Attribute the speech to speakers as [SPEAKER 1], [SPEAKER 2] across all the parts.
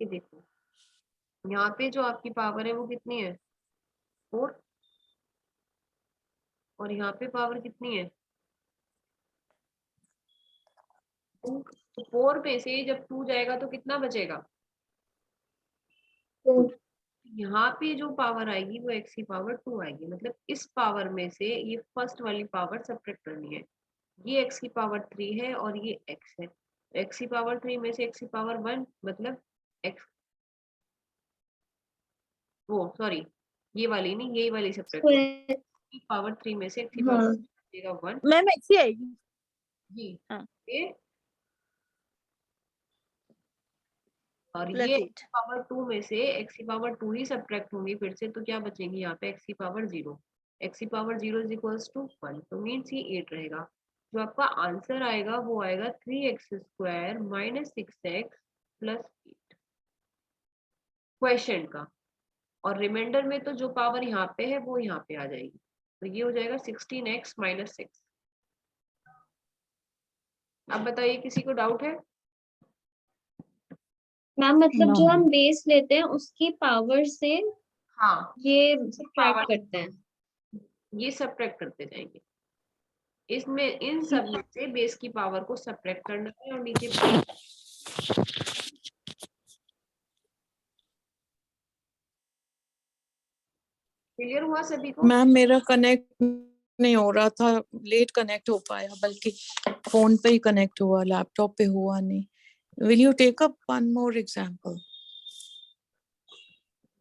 [SPEAKER 1] ये देखो यहाँ पे जो आपकी पावर है वो कितनी है 4, और यहाँ पे पावर कितनी है 2। तो 4 में से जब 2 जाएगा तो कितना बचेगा 2। यहाँ पे जो पावर आएगी वो x की पावर 2 आएगी, मतलब इस पावर में से ये फर्स्ट वाली पावर सब्ट्रैक्ट करनी है। ये x की पावर 3 है और ये x है, x की पावर 3 में से x की पावर 1 मतलब x, वो सॉरी ये वाली नहीं, यही वाली सब्ट्रैक्ट होगी।
[SPEAKER 2] स्क्वायर।
[SPEAKER 1] की पावर 3 में से x की
[SPEAKER 2] हाँ
[SPEAKER 1] पावर 1
[SPEAKER 3] मैम ऐसी आएगी।
[SPEAKER 1] जी
[SPEAKER 3] हाँ
[SPEAKER 1] ये, और
[SPEAKER 3] प्लस
[SPEAKER 1] ये
[SPEAKER 3] 8।
[SPEAKER 1] पावर 2 में से x की पावर 2 ही सब्ट्रैक्ट होंगी फिर से, तो क्या बचेंगी यहाँ पे x की पावर 0, x की पावर 0 इज इक्वल्स टू 1, तो मीन्स ये 8 रहेगा। जो आपका आंसर आएगा वो आएगा 3x² minus 6x plus 8 question का, और रिमाइंडर में तो जो पावर यहाँ पे है वो यहाँ पे आ जाएगी, तो ये हो जाएगा 16x माइनस 6। अब बताइए किसी को डाउट है?
[SPEAKER 2] मैम मतलब
[SPEAKER 3] No,
[SPEAKER 2] जो हम
[SPEAKER 3] ma'am.
[SPEAKER 2] बेस लेते हैं उसकी पावर से
[SPEAKER 1] हाँ
[SPEAKER 2] ये
[SPEAKER 1] पावर
[SPEAKER 2] सब्ट्रैक्ट करते हैं।
[SPEAKER 1] ये सब्ट्रैक्ट करते जाएंगे, इसमें इन सब में से बेस की पावर को सब्ट्रैक्ट करना है और नीचे क्लियर हुआ सभी को?
[SPEAKER 3] मैम मेरा कनेक्ट नहीं हो रहा था, लेट कनेक्ट हो पाया, बल्कि फोन पे ही कनेक्ट हुआ, लैपटॉप पे हुआ नहीं। Will you take up one more example?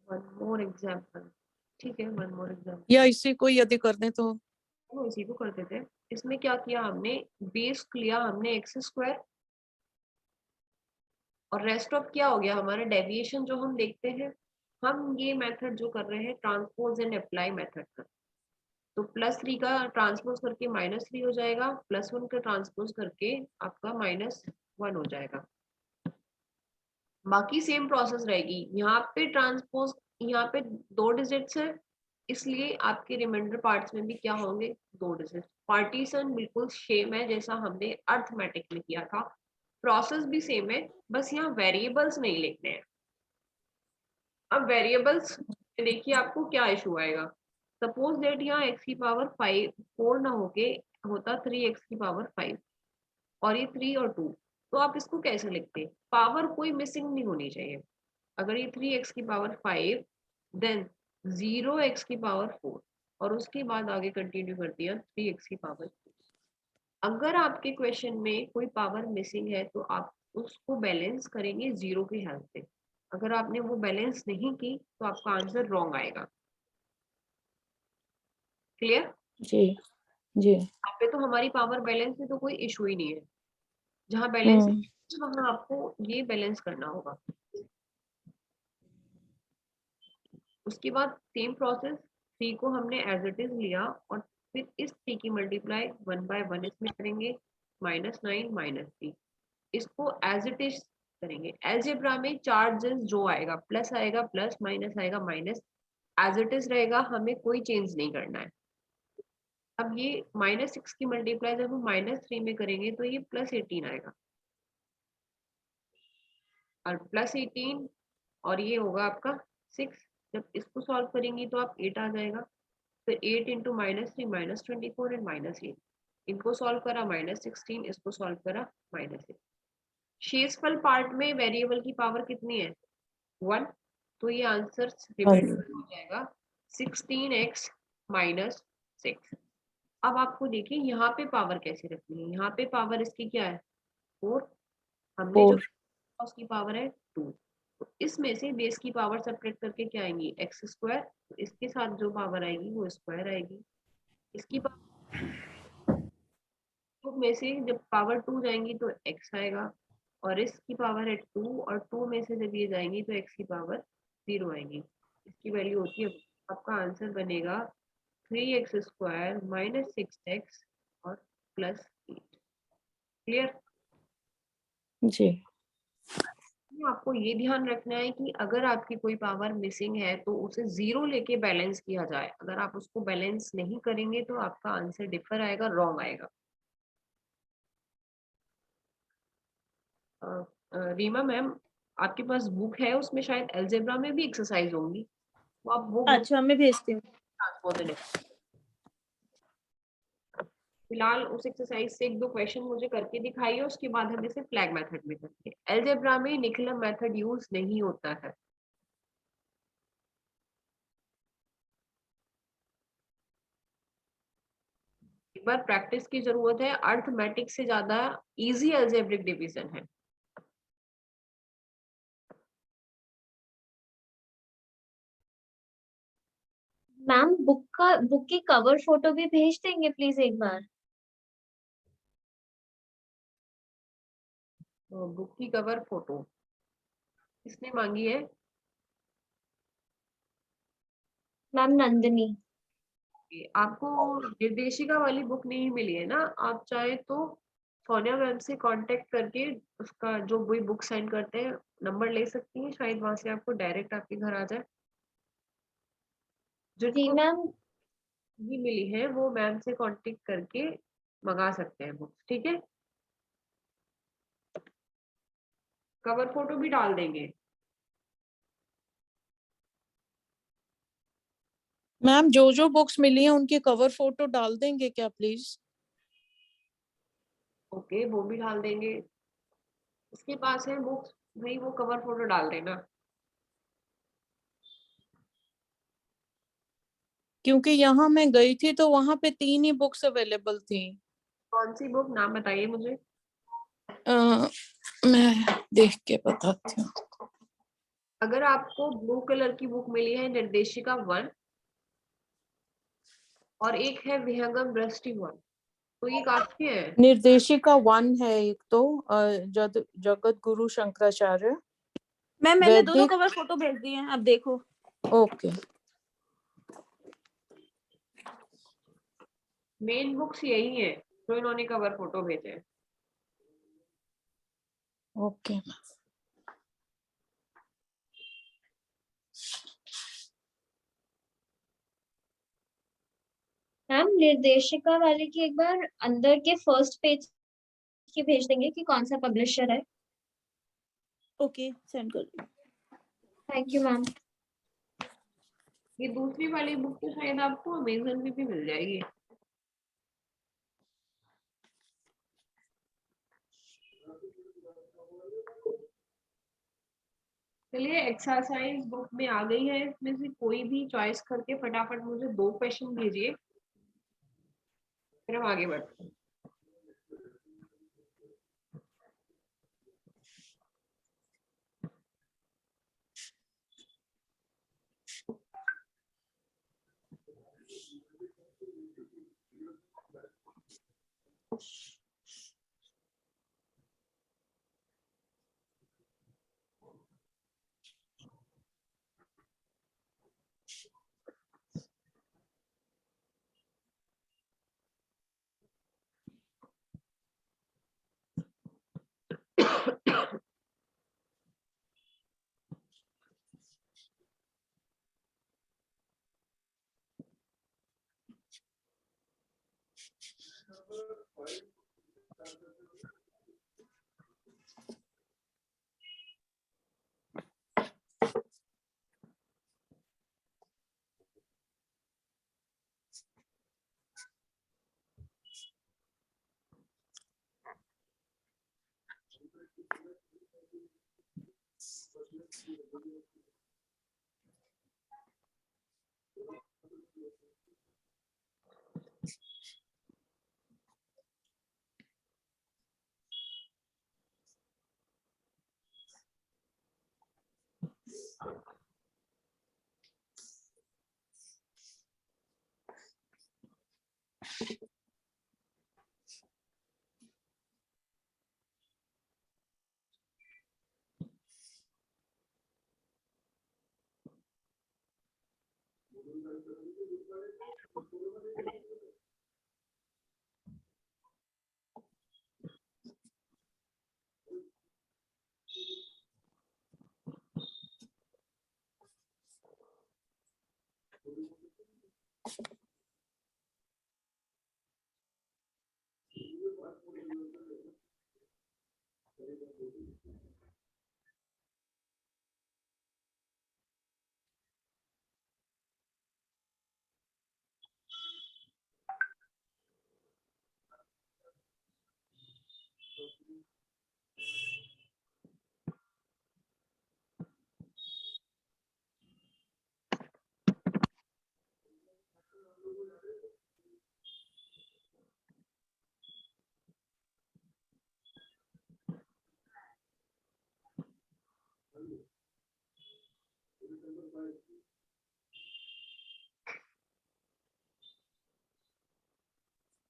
[SPEAKER 1] One more example, ठीक है वन मोर एग्जांपल,
[SPEAKER 3] या इसी को यदि कर दें तो?
[SPEAKER 1] वो इसी को करते थे। इसमें क्या किया हमने, बेस लिया हमने x², और रेस्ट ऑफ क्या हो गया हमारा डेविएशन जो हम देखते हैं, हम ये मेथड जो कर रहे हैं ट्रांसपोज एंड अप्लाई मेथड का, तो +3 का ट्रांसपोज करके -3 हो जाएगा, +1 का ट्रांसपोज करके आपका -1 हो जाएगा। बाकी सेम प्रोसेस रहेगी, यहाँ पे ट्रांसपोज, यहाँ पे 2 डिजिट्स है, इसलिए आपके रिमाइंडर पार्ट्स में भी क्या होंगे 2 डिजिट्स। पार्टीशन बिल्कुल सेम है जैसा हमने अर्थमेटिक में किया था, प्रोसेस भी सेम है, बस यहाँ वेरिएबल्स नहीं लिखने हैं। अब वेरिएबल्स देखिए आपको क्या इशू आएगा, सपोज दैट यहाँ x की पावर 4 ना होके होता 3x की पावर 5, और ये 3 और 2, तो आप इसको कैसे लिखते, पावर कोई मिसिंग नहीं होनी चाहिए। अगर ये 3x की पावर 5 देन 0x की पावर 4, और उसके बाद आगे कंटिन्यू कर दिया 3x की पावर 2। अगर आपके क्वेश्चन में कोई पावर मिसिंग है तो आप उसको बैलेंस करेंगे 0 की हेल्प से, अगर आपने वो बैलेंस नहीं की तो आपका आंसर रॉन्ग आएगा। क्लियर?
[SPEAKER 3] जी जी।
[SPEAKER 1] यहाँ पे तो हमारी पावर बैलेंस में तो कोई इशू ही नहीं है, जहाँ बैलेंस वहां आपको ये बैलेंस करना होगा। उसके बाद सेम प्रोसेस, 3 को हमने एज इट इज लिया और फिर इस 3 की मल्टीप्लाई 1 बाय 1 इसमें करेंगे, -9 -3, इसको एज इट इज करेंगे। अलजेब्रा में चार्जेस जो आएगा, प्लस आएगा प्लस, माइनस आएगा माइनस, एज इट इज रहेगा, हमें कोई चेंज नहीं करना है। अब ये -6 की मल्टीप्लाई जब हम -3 में करेंगे तो ये +18 आएगा, और +18 और ये होगा आपका 6, जब इसको सॉल्व करेंगी तो आप 8 आ जाएगा, फिर 8 इंटू -3 -24 एंड -8, इनको सॉल्व करा -16, इसको सॉल्व करा -8। शेषफल पार्ट में वेरिएबल की पावर कितनी है 1, तो ये आंसर रिमाइंडर हो जाएगा 16x - 6। अब आपको देखिए यहाँ पे पावर कैसे रखनी है, यहाँ पे पावर इसकी क्या है 4, हमने जो
[SPEAKER 3] 4।
[SPEAKER 1] उसकी पावर है 2, तो इसमें से बेस की पावर सब्ट्रैक्ट करके क्या आएंगी x², तो इसके साथ जो पावर आएगी वो स्क्वायर आएगी, इसकी पावर में से जब पावर 2 जाएंगी तो x आएगा, और इसकी पावर है 2, और 2 में से जब ये जाएंगी तो x की पावर 0 आएगी, इसकी वैल्यू होती है, आपका आंसर बनेगा 3x² - 6x और +8। क्लियर?
[SPEAKER 3] जी
[SPEAKER 1] आपको ये ध्यान रखना है कि अगर आपकी कोई पावर मिसिंग है तो उसे 0 लेके बैलेंस किया जाए, अगर आप उसको बैलेंस नहीं करेंगे तो आपका आंसर डिफर आएगा, रॉन्ग आएगा। रीमा मैम आपके पास बुक है, उसमें शायद अलजेब्रा में भी एक्सरसाइज होंगी, तो आप वो
[SPEAKER 4] अच्छा मैं भेजती हूँ।
[SPEAKER 1] ट्रांसपोज। फिलहाल उस एक्सरसाइज से 1-2 क्वेश्चन मुझे करके दिखाइए, उसके बाद हम इसे फ्लैग मेथड में करते हैं। अलजेब्रा में निकलम मेथड यूज नहीं होता है। एक बार प्रैक्टिस की जरूरत है, अर्थमेटिक से ज्यादा इजी अलजेब्रिक डिवीजन है।
[SPEAKER 2] मैम बुक की कवर फोटो भी भेज देंगे प्लीज एक बार।
[SPEAKER 1] तो बुक की कवर फोटो किसने मांगी है?
[SPEAKER 2] मैम नंदिनी।
[SPEAKER 1] आपको निर्देशिका वाली बुक नहीं मिली है ना? आप चाहे तो सोनिया मैम से कांटेक्ट करके उसका जो वही बुक सेंड करते हैं नंबर ले सकती हैं, शायद वहां से आपको डायरेक्ट आपके घर आ जाए।
[SPEAKER 2] जी
[SPEAKER 1] जिनको
[SPEAKER 2] मैम।
[SPEAKER 1] भी मिली है वो मैम से कांटेक्ट करके मंगा सकते हैं बुक्स, ठीक है? कवर फोटो भी डाल देंगे।
[SPEAKER 3] मैम जो बुक्स मिली हैं उनकी कवर फोटो डाल देंगे क्या प्लीज?
[SPEAKER 1] ओके, वो भी डाल देंगे। इसके पास है बुक्स, भाई वो कवर फोटो डाल देना।
[SPEAKER 3] क्योंकि यहाँ मैं गई थी तो वहां पे 3 ही बुक्स अवेलेबल थी।
[SPEAKER 1] कौन सी बुक, नाम बताइए मुझे।
[SPEAKER 3] मैं देख के बताती हूँ।
[SPEAKER 1] अगर आपको ब्लू कलर की बुक मिली है निर्देशिका 1 और एक है विहंगम दृष्टि 1, तो ये काफी है।
[SPEAKER 3] निर्देशिका 1 है एक तो, जगत गुरु शंकराचार्य।
[SPEAKER 4] मैम मैंने दोनों
[SPEAKER 3] वैदिक।
[SPEAKER 4] कवर फोटो भेज दिए हैं, अब देखो।
[SPEAKER 3] ओके।
[SPEAKER 1] मेन बुक्स यही है जो इन्होंने कवर फोटो भेजे हैं।
[SPEAKER 3] ओके।
[SPEAKER 2] मैम निर्देशिका वाले की एक बार अंदर के फर्स्ट पेज की भेज देंगे कि कौन सा पब्लिशर है।
[SPEAKER 4] ओके सेंड कर दो।
[SPEAKER 2] Thank you ma'am.
[SPEAKER 1] ये दूसरी वाली बुक तो शायद आपको अमेजन में भी मिल जाएगी। चलिए, एक्सरसाइज बुक में आ गई है, इसमें से कोई भी चॉइस करके फटाफट मुझे 2 क्वेश्चन भेजिए, फिर हम आगे बढ़ते हैं।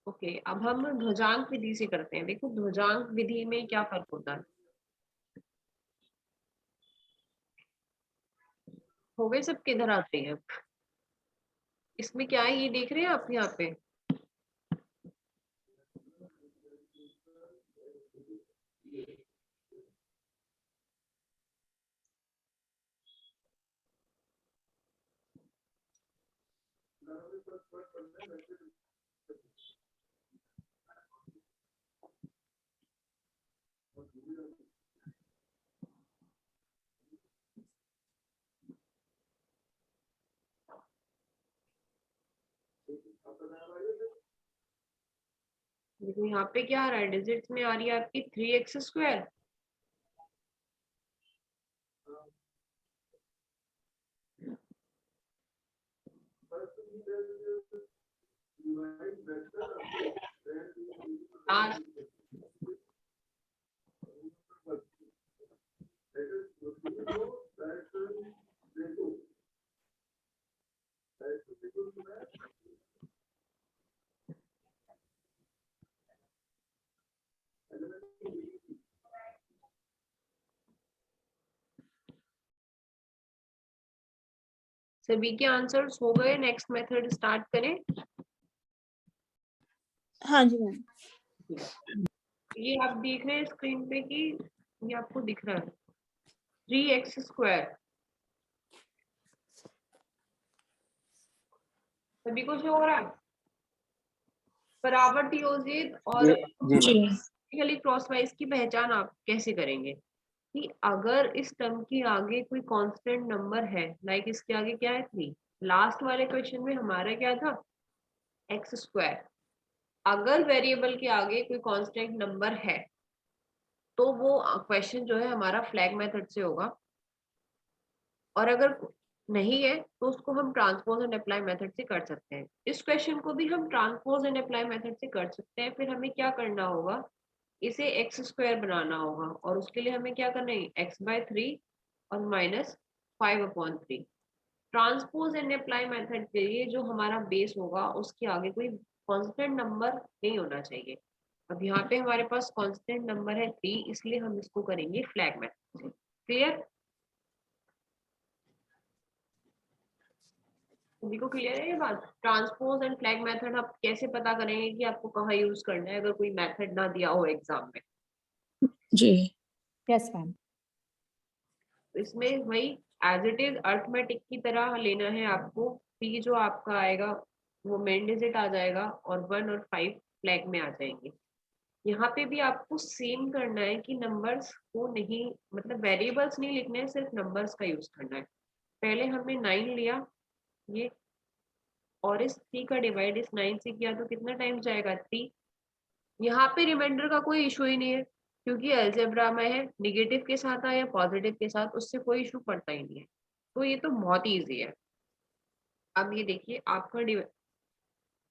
[SPEAKER 1] ओके, अब हम ध्वजांक विधि से करते हैं। देखो ध्वजांक विधि में क्या फर्क होता है। हो गए सब, किधर आते हैं। इसमें क्या है ये देख रहे हैं आप यहाँ पे। देखो यहाँ पे क्या आ रहा है, डिजिट्स में आ रही है आपकी 3x²। आज सभी के आंसर्स हो गए, नेक्स्ट मेथड स्टार्ट करें।
[SPEAKER 4] हाँ जी मैम।
[SPEAKER 1] ये आप देख रहे हैं स्क्रीन पे कि ये आपको दिख रहा है 3x²। सभी को शो हो रहा है। बराबर योजित और
[SPEAKER 3] जी
[SPEAKER 1] क्रॉसवाइज की पहचान आप कैसे करेंगे कि अगर इस टर्म के आगे कोई कांस्टेंट नंबर है, लाइक इसके आगे क्या है 3, लास्ट वाले क्वेश्चन में हमारा क्या था x²। अगर वेरिएबल के आगे कोई कांस्टेंट नंबर है तो वो क्वेश्चन जो है हमारा फ्लैग मेथड से होगा, और अगर नहीं है तो उसको हम ट्रांसपोज एंड अप्लाई मेथड से कर सकते हैं। इस क्वेश्चन को भी हम ट्रांसपोज एंड अप्लाई मेथड से कर सकते हैं। फिर हमें क्या करना होगा, इसे x² बनाना होगा, और उसके लिए हमें क्या करना है x/3 और -5/3। ट्रांसपोज एंड अप्लाई मेथड के लिए जो हमारा बेस होगा उसके आगे कोई कांस्टेंट नंबर नहीं होना चाहिए। अब यहाँ पे हमारे पास कांस्टेंट नंबर है 3, इसलिए हम इसको करेंगे फ्लैग मेथड से। क्लियर, सभी को क्लियर है ये बात। ट्रांसपोज एंड फ्लैग मेथड आप कैसे पता करेंगे कि आपको कहाँ यूज करना है अगर कोई मेथड ना दिया हो एग्जाम में।
[SPEAKER 3] जी
[SPEAKER 2] यस मैम।
[SPEAKER 1] इसमें वही एज इट इज अर्थमेटिक की तरह लेना है आपको। पी जो आपका आएगा वो मेन डिजिट आ जाएगा और 1 और 5 फ्लैग में आ जाएंगे। यहाँ पे भी आपको सेम करना है कि नंबर्स को नहीं, मतलब वेरिएबल्स नहीं लिखने हैं, सिर्फ नंबर्स का यूज करना है। पहले हमने 9 लिया ये, और इस 3 का डिवाइड इस 9 से किया तो कितना टाइम जाएगा 3। यहाँ पे रिमाइंडर का कोई इशू ही नहीं है क्योंकि अलजेब्रा में है, निगेटिव के साथ आया या पॉजिटिव के साथ, उससे कोई इशू पड़ता ही नहीं है। तो ये तो बहुत इजी है। अब ये देखिए आपका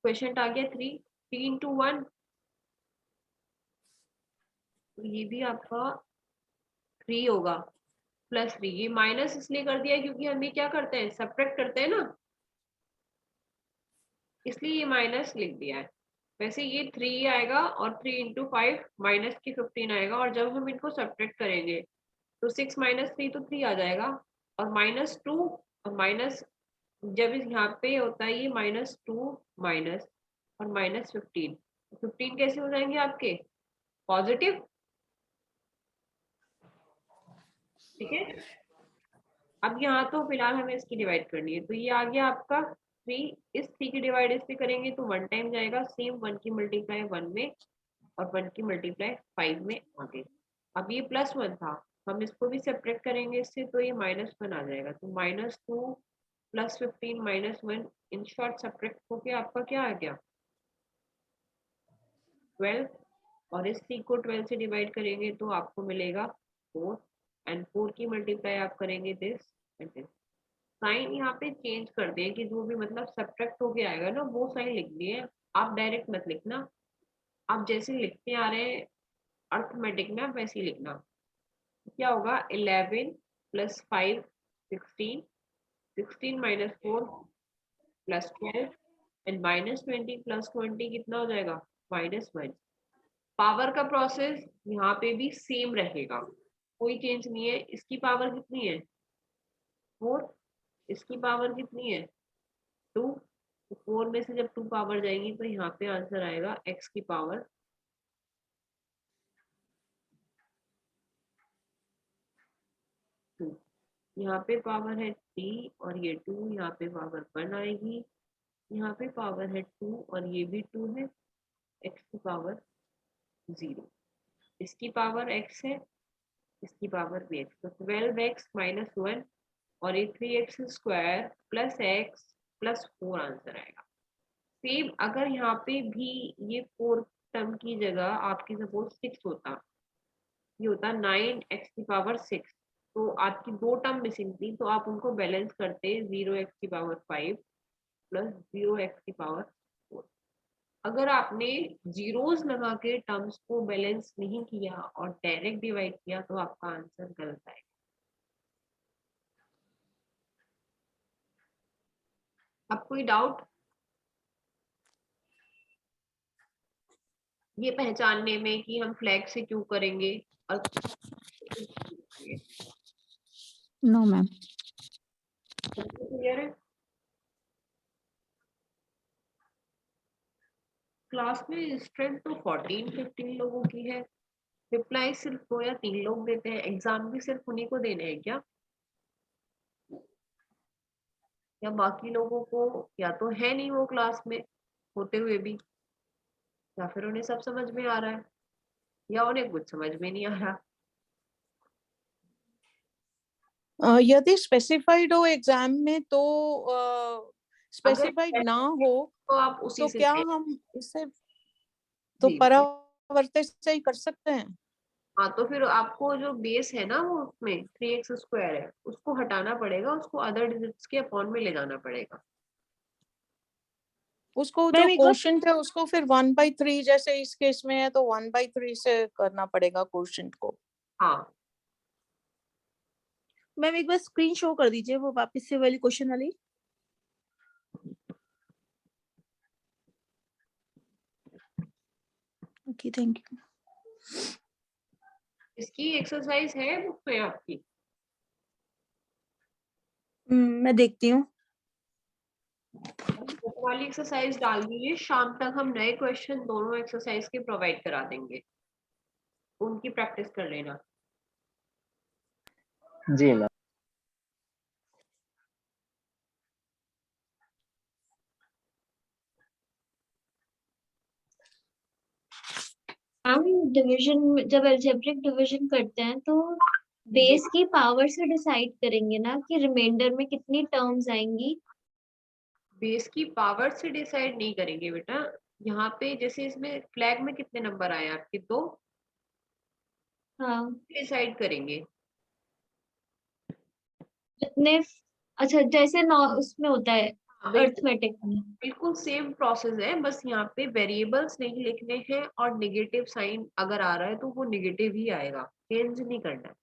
[SPEAKER 1] क्वेश्चन आ गया 3 × 1, तो ये भी आपका 3 होगा +3। ये माइनस इसलिए कर दिया क्योंकि हम ये क्या करते हैं सब्ट्रैक्ट करते हैं ना, इसलिए ये माइनस लिख दिया है। वैसे ये 3 आएगा और 3 × 5 माइनस की 15 आएगा, और जब हम इनको सब्ट्रैक्ट करेंगे तो 6 - 3 तो 3 आ जाएगा, और -2 और माइनस, जब इस यहाँ पे होता है ये -2 माइनस और -15, 15 कैसे हो जाएंगे आपके पॉजिटिव। ठीक है, अब यहाँ तो फिलहाल हमें इसकी डिवाइड करनी है, तो ये आ गया आपका 3। इस 3 की डिवाइड इस पे करेंगे तो 1 टाइम जाएगा, सेम 1 की मल्टीप्लाई 1 में और 1 की मल्टीप्लाई 5 में आगे। अब ये +1 था, हम इसको भी सेपरेट करेंगे इससे, तो ये -1 आ जाएगा, तो -2 + 15 -1, इन शॉर्ट सब्ट्रैक्ट होके आपका क्या आ गया 12, और इस 3 को 12 से डिवाइड करेंगे तो आपको मिलेगा 4, एंड 4 की मल्टीप्लाई आप करेंगे दिस एंड दिस। साइन यहाँ पे चेंज कर दिए कि जो भी मतलब सब्ट्रैक्ट होके आएगा ना वो साइन लिख दिए, आप डायरेक्ट मत लिखना। आप जैसे लिखते आ रहे हैं अर्थमेटिक में आप वैसे ही लिखना। क्या होगा 11 + 5 16, 16 - 4 + 12 एंड -20 + 20 कितना हो जाएगा, -1। पावर का प्रोसेस यहाँ पे भी सेम रहेगा, कोई चेंज नहीं है। इसकी पावर कितनी है, 4, इसकी पावर कितनी है, 2। 4 में से जब 2 पावर जाएंगी तो यहाँ पे आंसर आएगा x की पावर 2। यहाँ पे पावर है t और ये 2, यहाँ पे पावर 1 आएगी, यहाँ पे पावर है 2 और ये भी 2 है, x की पावर 0। इसकी पावर x है, इसकी पावर भी x, तो 12x - 1 और ये 3x² + x + 4 आंसर आएगा। सेम अगर यहाँ पे भी ये 4 टर्म की जगह आपकी सपोज 6 होता, ये होता 9x की पावर 6, तो आपकी 2 टर्म मिसिंग थी, तो आप उनको बैलेंस करते 0x की पावर 5 + 0x की पावर 4। अगर आपने जीरोस लगा के टर्म्स को बैलेंस नहीं किया और डायरेक्ट डिवाइड किया तो आपका आंसर गलत आएगा। अब कोई डाउट ये पहचानने में कि हम फ्लैग से क्यों करेंगे और
[SPEAKER 4] नो मैम।
[SPEAKER 1] क्लियर है? क्लास में स्ट्रेंथ तो 14-15 लोगों की है, रिप्लाई सिर्फ 2 या 3 लोग देते हैं। एग्जाम भी सिर्फ उन्हीं को देने हैं क्या, या बाकी लोगों को या तो है नहीं वो क्लास में होते हुए भी, या फिर उन्हें सब समझ में आ रहा है, या उन्हें कुछ समझ में नहीं आ रहा।
[SPEAKER 3] यदि स्पेसिफाइड हो एग्जाम में तो स्पेसिफाइड ना हो
[SPEAKER 1] तो आप उसी
[SPEAKER 3] तो
[SPEAKER 1] से
[SPEAKER 3] क्या
[SPEAKER 1] दें।
[SPEAKER 3] हम इसे तो
[SPEAKER 1] जी,
[SPEAKER 3] परावर्तित से ही कर सकते हैं?
[SPEAKER 1] हाँ, तो फिर आपको जो बेस है ना वो उसमें 3x² है, उसको हटाना पड़ेगा, उसको अदर डिजिट्स के अपॉन में ले जाना पड़ेगा।
[SPEAKER 3] उसको जो
[SPEAKER 4] मैम एक बार
[SPEAKER 3] क्वोशंट है उसको फिर 1/3 जैसे इस केस में है तो 1/3 से करना पड़ेगा क्वोशंट को।
[SPEAKER 1] हाँ,
[SPEAKER 4] मैम एक बार स्क्रीन शो कर दीजिए वो वापस से वाली क्वेश्चन वाली। Okay thank you.
[SPEAKER 1] इसकी एक्सरसाइज है बुक में आपकी।
[SPEAKER 4] मैं देखती हूँ।
[SPEAKER 1] बुक वाली एक्सरसाइज डाल दीजिए, शाम तक हम नए क्वेश्चन दोनों एक्सरसाइज के प्रोवाइड करा देंगे, उनकी प्रैक्टिस कर लेना।
[SPEAKER 5] जी मैम।
[SPEAKER 2] हम डिवीजन जब अलजेब्रिक डिवीजन करते हैं तो बेस की पावर से डिसाइड करेंगे ना कि रिमाइंडर में कितनी टर्म्स आएंगी।
[SPEAKER 1] बेस की पावर से डिसाइड नहीं करेंगे बेटा, यहाँ पे जैसे इसमें फ्लैग में कितने नंबर आए आपके, 2
[SPEAKER 2] हाँ,
[SPEAKER 1] डिसाइड करेंगे।
[SPEAKER 2] जितने अच्छा जैसे उसमें होता है
[SPEAKER 1] बिल्कुल
[SPEAKER 2] अर्थमेटिक में।
[SPEAKER 1] बिल्कुल सेम प्रोसेस है, बस यहाँ पे वेरिएबल्स नहीं लिखने हैं और नेगेटिव साइन अगर आ रहा है तो वो नेगेटिव ही आएगा, चेंज नहीं करना है।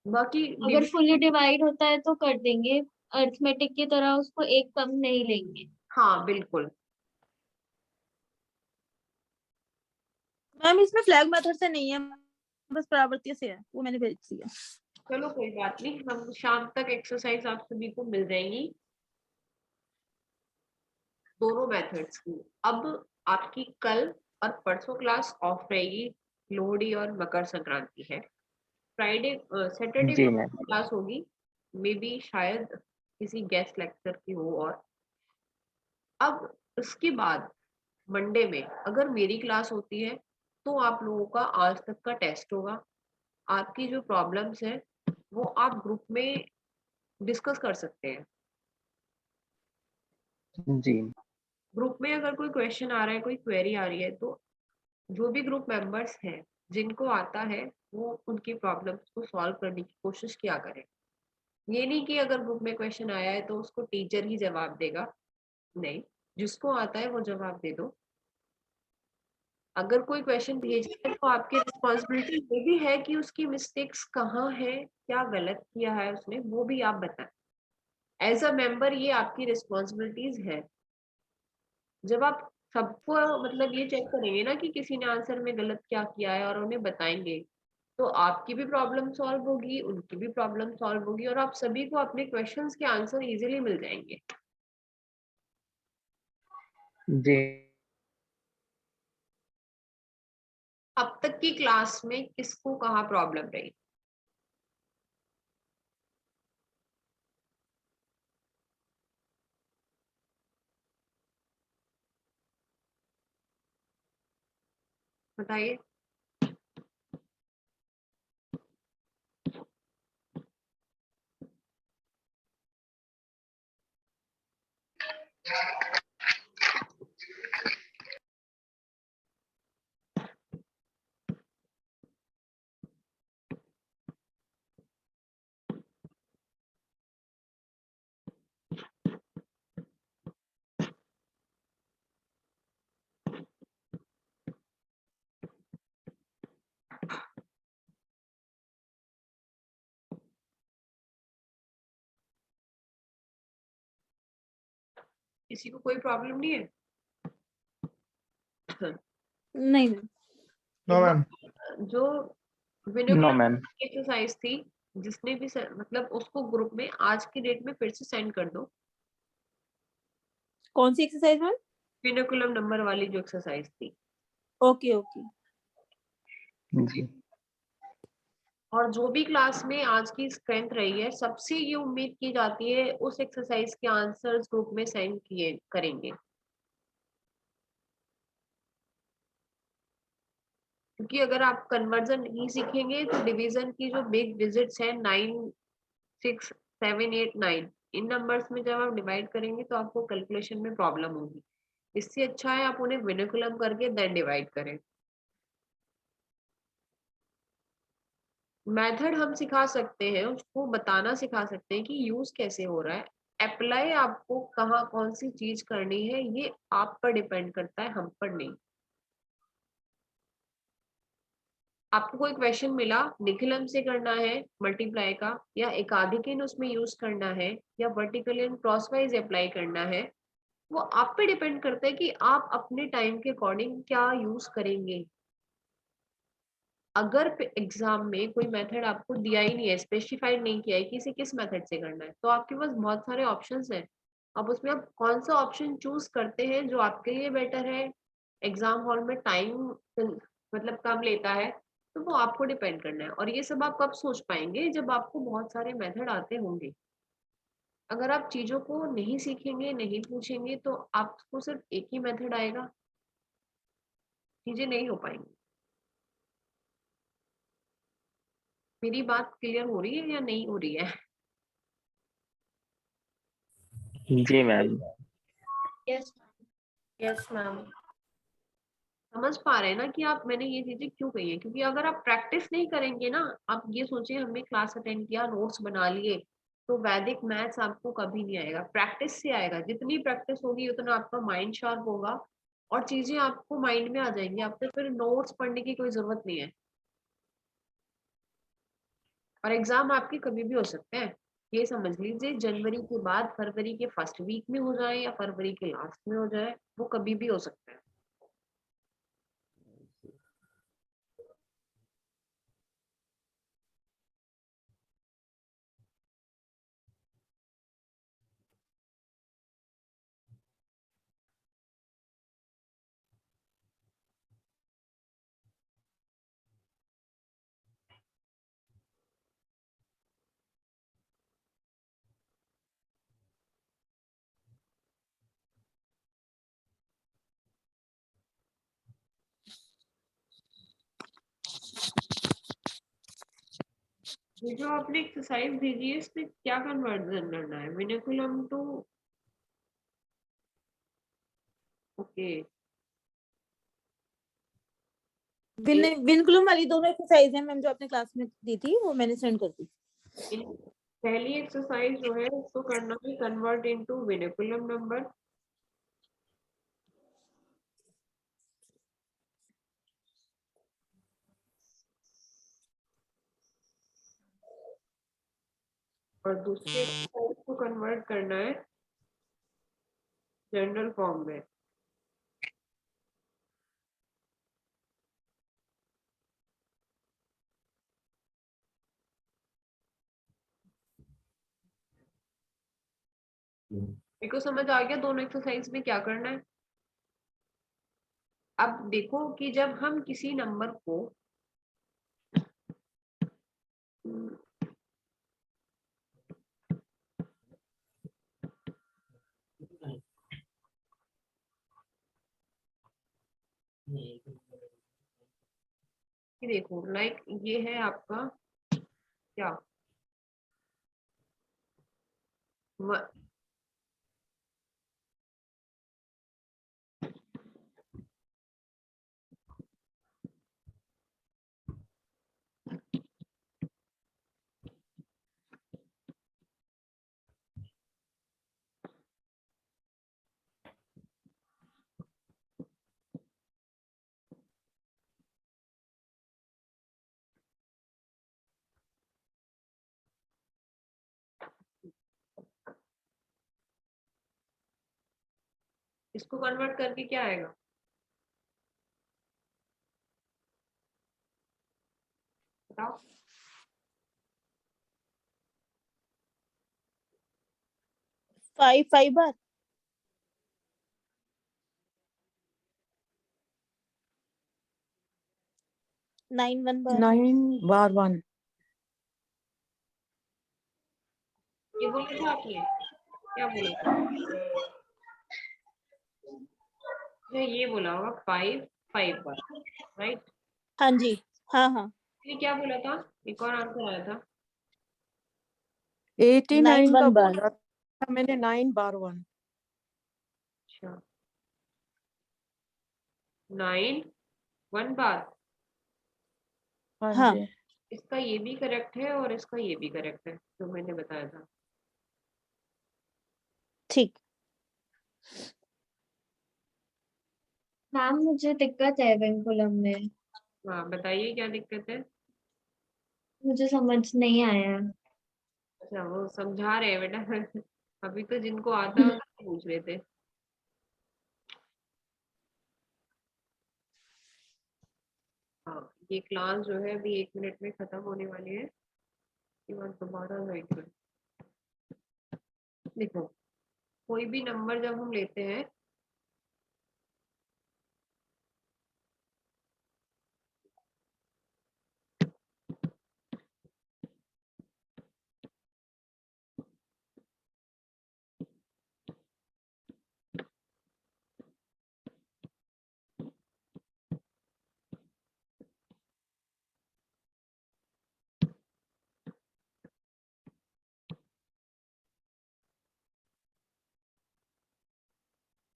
[SPEAKER 1] बाकी
[SPEAKER 2] अगर फुली डिवाइड होता है तो कर देंगे, अर्थमेटिक की तरह उसको एक कम नहीं लेंगे।
[SPEAKER 1] हाँ बिल्कुल।
[SPEAKER 4] मैम इसमें फ्लैग मेथड से नहीं है, बस परावर्तीय से है, वो मैंने भेज दिया।
[SPEAKER 1] चलो कोई बात नहीं, हम शाम तक एक्सरसाइज आप सभी को मिल जाएंगी दोनों मेथड्स की। अब आपकी कल और परसों क्लास ऑफ रहेगी, लोहड़ी और मकर संक्रांति है। फ्राइडे सैटरडे
[SPEAKER 5] जी
[SPEAKER 1] को
[SPEAKER 5] मैम।
[SPEAKER 1] क्लास होगी, मे बी शायद किसी गेस्ट लेक्चर की हो। और अब उसके बाद मंडे में अगर मेरी क्लास होती है तो आप लोगों का आज तक का टेस्ट होगा। आपकी जो प्रॉब्लम्स है वो आप ग्रुप में डिस्कस कर सकते हैं।
[SPEAKER 5] जी
[SPEAKER 1] ग्रुप में अगर कोई क्वेश्चन आ रहा है, कोई क्वेरी आ रही है, तो जो भी ग्रुप मेंबर्स हैं जिनको आता है वो उनकी प्रॉब्लम्स को सॉल्व करने की कोशिश किया करें। ये नहीं कि अगर ग्रुप में क्वेश्चन आया है तो उसको टीचर ही जवाब देगा, नहीं, जिसको आता है वो जवाब दे दो। अगर कोई क्वेश्चन भेजा है तो आपकी रिस्पॉन्सिबिलिटी ये भी है कि उसकी मिस्टेक्स कहाँ है, क्या गलत किया है उसने, वो भी आप बताएं। एज अ मेंबर ये आपकी रिस्पॉन्सिबिलिटीज है। जब आप सबको मतलब ये चेक करेंगे ना कि किसी ने आंसर में गलत क्या किया है और उन्हें बताएंगे, तो आपकी भी प्रॉब्लम सॉल्व होगी, उनकी भी प्रॉब्लम सॉल्व होगी और आप सभी को अपने क्वेश्चंस के आंसर इजीली मिल जाएंगे।
[SPEAKER 5] जी
[SPEAKER 1] अब तक की क्लास में किसको कहाँ प्रॉब्लम रही? बताइए। किसी को कोई प्रॉब्लम नहीं है?
[SPEAKER 4] नहीं मैम।
[SPEAKER 5] No ma'am.
[SPEAKER 1] जो
[SPEAKER 5] नो
[SPEAKER 1] विनिकुलम
[SPEAKER 5] मैम।
[SPEAKER 1] एक्सरसाइज थी, जिसने भी मतलब उसको ग्रुप में आज की डेट में फिर से सेंड कर दो।
[SPEAKER 4] कौन सी एक्सरसाइज मैम?
[SPEAKER 1] विनिकुलम नंबर वाली जो एक्सरसाइज थी।
[SPEAKER 4] Okay okay.
[SPEAKER 5] जी
[SPEAKER 1] और जो भी क्लास में आज की स्ट्रेंथ रही है, सबसे ये उम्मीद की जाती है उस एक्सरसाइज के आंसर्स ग्रुप में सेंड किए करेंगे, क्योंकि अगर आप कन्वर्जन नहीं सीखेंगे तो डिवीजन की जो बिग डिजिट्स है 9, 6, 7, 8, 9, इन नंबर्स में जब आप डिवाइड करेंगे तो आपको कैलकुलेशन में प्रॉब्लम होगी। इससे अच्छा है आप उन्हें विनिकुलम करके देन डिवाइड करें। मेथड हम सिखा सकते हैं, उसको बताना सिखा सकते हैं कि यूज कैसे हो रहा है। अप्लाई आपको कहाँ कौन सी चीज करनी है ये आप पर डिपेंड करता है, हम पर नहीं। आपको कोई क्वेश्चन मिला, निखिलम से करना है मल्टीप्लाई का, या एकाधिक उसमें यूज करना है, या वर्टिकल एंड क्रॉसवाइज अप्लाई करना है, वो आप पे डिपेंड करता है कि आप अपने टाइम के अकॉर्डिंग क्या यूज करेंगे। अगर एग्जाम में कोई मेथड आपको दिया ही नहीं है, स्पेसिफाइड नहीं किया है कि इसे किस मेथड से करना है, तो आपके पास बहुत सारे ऑप्शंस हैं। अब उसमें आप कौन सा ऑप्शन चूज करते हैं जो आपके लिए बेटर है, एग्जाम हॉल में टाइम मतलब कम लेता है, तो वो आपको डिपेंड करना है। और ये सब आप कब सोच पाएंगे, जब आपको बहुत सारे मेथड आते होंगे। अगर आप चीजों को नहीं सीखेंगे, नहीं पूछेंगे, तो आपको सिर्फ एक ही मेथड आएगा, चीजें नहीं हो पाएंगी। मेरी बात क्लियर हो रही है या नहीं हो रही है?
[SPEAKER 5] जी मैम।
[SPEAKER 2] Yes
[SPEAKER 1] yes ma'am. समझ पा रहे हैं ना कि आप मैंने ये चीजें क्यों कही है? क्योंकि अगर आप प्रैक्टिस नहीं करेंगे ना, आप ये सोचे हमने क्लास अटेंड किया, नोट्स बना लिए, तो वैदिक मैथ्स आपको कभी नहीं आएगा। प्रैक्टिस से आएगा, जितनी प्रैक्टिस होगी उतना आपका माइंड शार्प होगा और चीजें आपको माइंड में आ जाएंगी। आपको फिर नोट्स पढ़ने की कोई जरूरत नहीं है। और एग्जाम आपके कभी भी हो सकते हैं। ये समझ लीजिए, जनवरी के बाद फरवरी के फर्स्ट वीक में हो जाए या फरवरी के लास्ट में हो जाए, वो कभी भी हो सकता है। ये जो आपने एक्सरसाइज भेजी है, इसमें क्या कन्वर्जन करना है, विनिकुलम टू? ओके।
[SPEAKER 4] विनकुलम वाली दोनों एक्सरसाइज है मैम जो आपने क्लास में दी थी, वो मैंने सेंड कर दी।
[SPEAKER 1] पहली एक्सरसाइज जो है उसको करना है कन्वर्ट इनटू विनिकुलम नंबर। और दूसरी एक्सरसाइज को कन्वर्ट करना है जनरल फॉर्म में। मेरे को समझ आ गया दोनों एक्सरसाइज में क्या करना है। अब देखो कि जब हम किसी नंबर को कि देखो लाइक ये है आपका क्या इसको कन्वर्ट करके क्या आएगा? बताओ।
[SPEAKER 4] 5 बार। 9 1 बार।
[SPEAKER 3] 9 बार 1।
[SPEAKER 1] ये बोला था आपने, क्या बोला था? ये बोला होगा 5 बार, राइट?
[SPEAKER 4] हाँ जी, हाँ हाँ।
[SPEAKER 1] ये क्या बोला था? एक और आंसर आया था
[SPEAKER 3] 89 का
[SPEAKER 4] 9 बार।
[SPEAKER 3] बोला था मैंने, 9 बार 1।
[SPEAKER 1] अच्छा 9 1 बार।
[SPEAKER 3] हाँ
[SPEAKER 4] हाँ।
[SPEAKER 3] जी।
[SPEAKER 1] इसका ये भी करेक्ट है और इसका ये भी करेक्ट है जो मैंने बताया था।
[SPEAKER 4] ठीक।
[SPEAKER 2] मैम मुझे दिक्कत है विंकुलम में,
[SPEAKER 1] हाँ बताइए क्या दिक्कत है?
[SPEAKER 2] मुझे समझ नहीं आया।
[SPEAKER 1] अच्छा वो समझा रहे हैं बेटा अभी तो जिनको आता है उनसे पूछ रहे थे। हाँ ये क्लास जो है अभी 1 मिनट में खत्म होने वाली है। इसके बाद दोबारा ज्वाइन करें। देखो कोई भी नंबर जब हम लेते हैं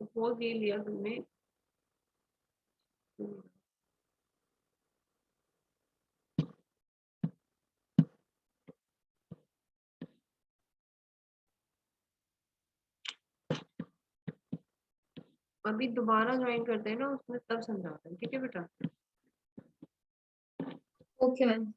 [SPEAKER 1] सपोज ये लिया तुमने अभी दोबारा ज्वाइन करते हैं ना उसमें तब समझाते हैं, ठीक है बेटा?
[SPEAKER 2] Okay ma'am.